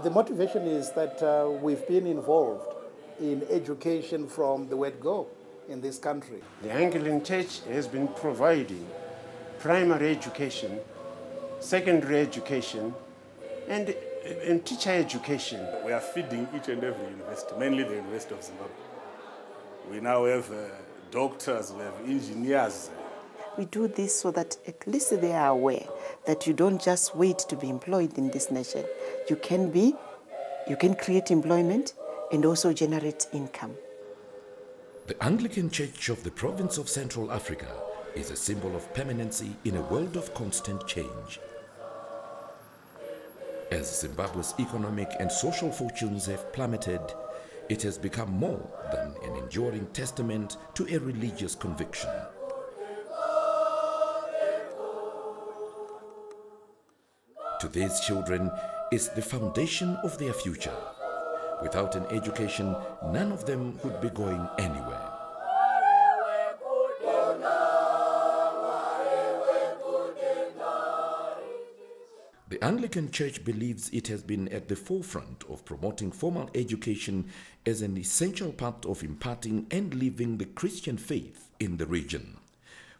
The motivation is that we've been involved in education from the word go in this country. The Anglican Church has been providing primary education, secondary education, and teacher education. We are feeding each and every university, mainly the University of Zimbabwe. We now have doctors, we have engineers. We do this so that at least they are aware that you don't just wait to be employed in this nation. You can create employment and also generate income. The Anglican Church of the province of Central Africa is a symbol of permanency in a world of constant change. As Zimbabwe's economic and social fortunes have plummeted, it has become more than an enduring testament to a religious conviction. To these children is the foundation of their future. Without an education, none of them would be going anywhere. The Anglican Church believes it has been at the forefront of promoting formal education as an essential part of imparting and living the Christian faith in the region.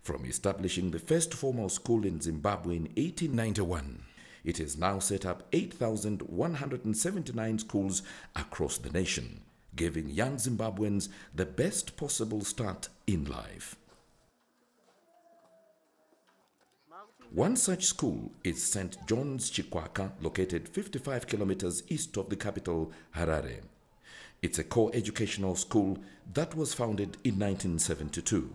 From establishing the first formal school in Zimbabwe in 1891, it has now set up 8,179 schools across the nation, giving young Zimbabweans the best possible start in life. One such school is St. John's Chikwaka, located 55 kilometers east of the capital, Harare. It's a co-educational school that was founded in 1972.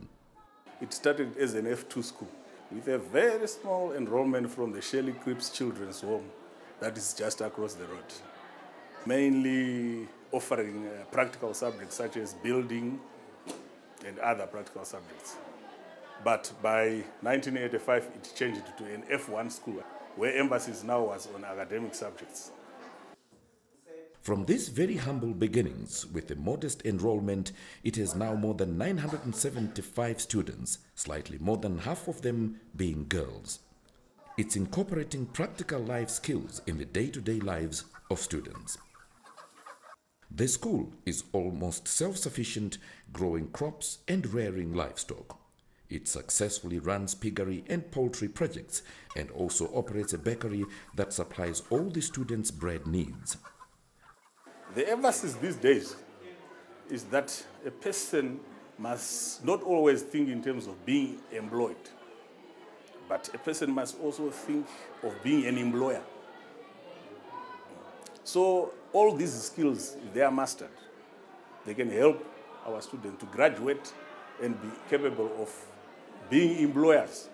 It started as an F2 school with a very small enrollment from the Shelley Cripps Children's Home that is just across the road. Mainly offering practical subjects such as building and other practical subjects. But by 1985, it changed to an F1 school, where emphasis now was on academic subjects. From these very humble beginnings, with a modest enrollment, it has now more than 975 students, slightly more than half of them being girls. It's incorporating practical life skills in the day-to-day lives of students. The school is almost self-sufficient, growing crops and rearing livestock. It successfully runs piggery and poultry projects and also operates a bakery that supplies all the students' bread needs. The emphasis these days is that a person must not always think in terms of being employed, but a person must also think of being an employer. So all these skills, if they are mastered, they can help our students to graduate and be capable of being employers.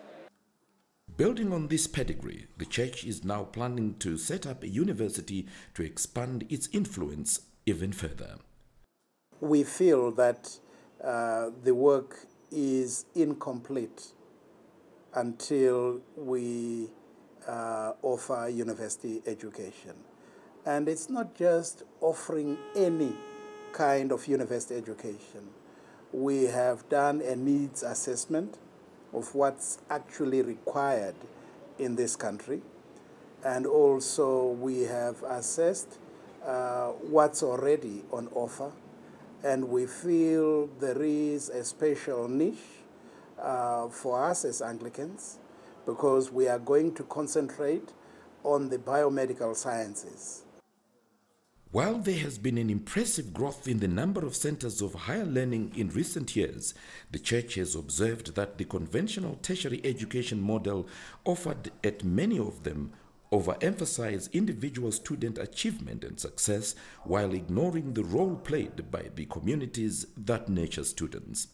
Building on this pedigree, the church is now planning to set up a university to expand its influence even further. We feel that the work is incomplete until we offer university education. And it's not just offering any kind of university education. We have done a needs assessment of what's actually required in this country. And also we have assessed what's already on offer. And we feel there is a special niche for us as Anglicans, because we are going to concentrate on the biomedical sciences. While there has been an impressive growth in the number of centers of higher learning in recent years, the church has observed that the conventional tertiary education model offered at many of them overemphasize individual student achievement and success while ignoring the role played by the communities that nurture students.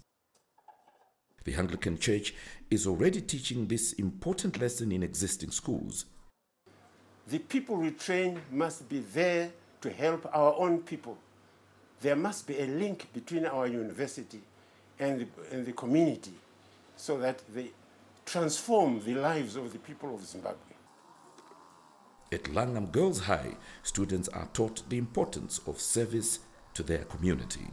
The Anglican Church is already teaching this important lesson in existing schools. The people we train must be there to help our own people. There must be a link between our university and the community so that they transform the lives of the people of Zimbabwe. At Langham Girls High, students are taught the importance of service to their community.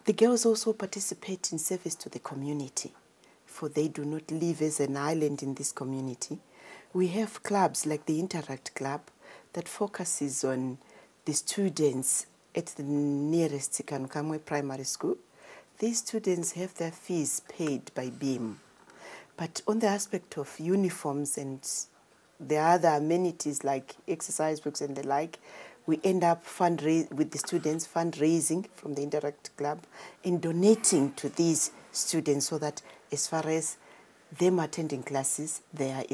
The girls also participate in service to the community, for they do not live as an island in this community. We have clubs like the Interact Club that focuses on the students at the nearest Kankamwe Primary School. These students have their fees paid by BEAM. But on the aspect of uniforms and the other amenities like exercise books and the like, we end up with the students fundraising from the Interact Club and donating to these students so that as far as them attending classes, they are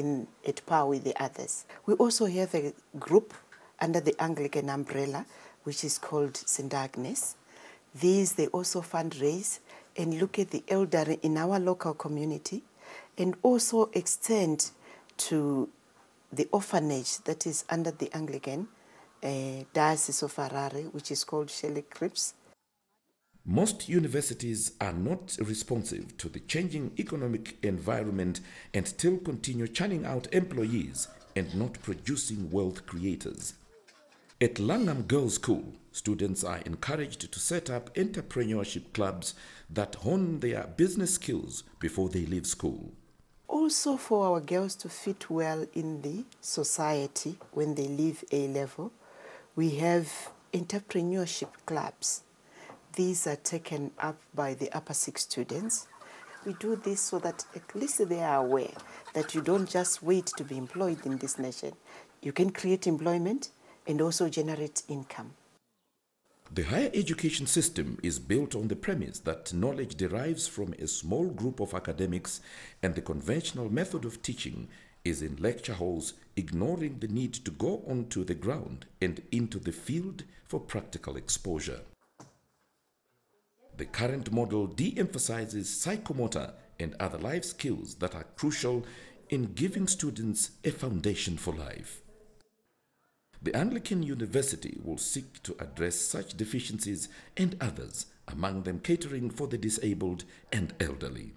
at par with the others. We also have a group under the Anglican umbrella, which is called St. Agnes. These, they also fundraise and look at the elderly in our local community and also extend to the orphanage that is under the Anglican Diocese of Harare, which is called Shelley Crips. Most universities are not responsive to the changing economic environment and still continue churning out employees and not producing wealth creators. At Langham Girls' School, students are encouraged to set up entrepreneurship clubs that hone their business skills before they leave school. Also for our girls to fit well in the society when they leave A-level, we have entrepreneurship clubs. These are taken up by the upper six students. We do this so that at least they are aware that you don't just wait to be employed in this nation. You can create employment and also generate income. The higher education system is built on the premise that knowledge derives from a small group of academics, and the conventional method of teaching is in lecture halls, ignoring the need to go onto the ground and into the field for practical exposure. The current model de-emphasizes psychomotor and other life skills that are crucial in giving students a foundation for life. The Anglican University will seek to address such deficiencies and others, among them catering for the disabled and elderly.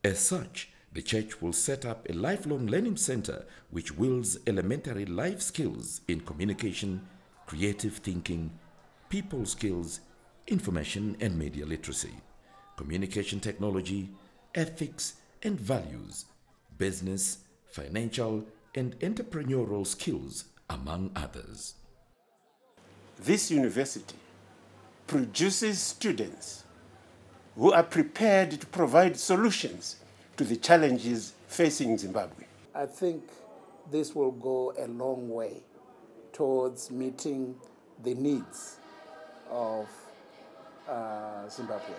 As such, the church will set up a lifelong learning center which wields elementary life skills in communication, creative thinking, people skills, information and media literacy, communication technology, ethics and values, business, financial and entrepreneurial skills, among others. This university produces students who are prepared to provide solutions to the challenges facing Zimbabwe. I think this will go a long way towards meeting the needs of Zimbabweans.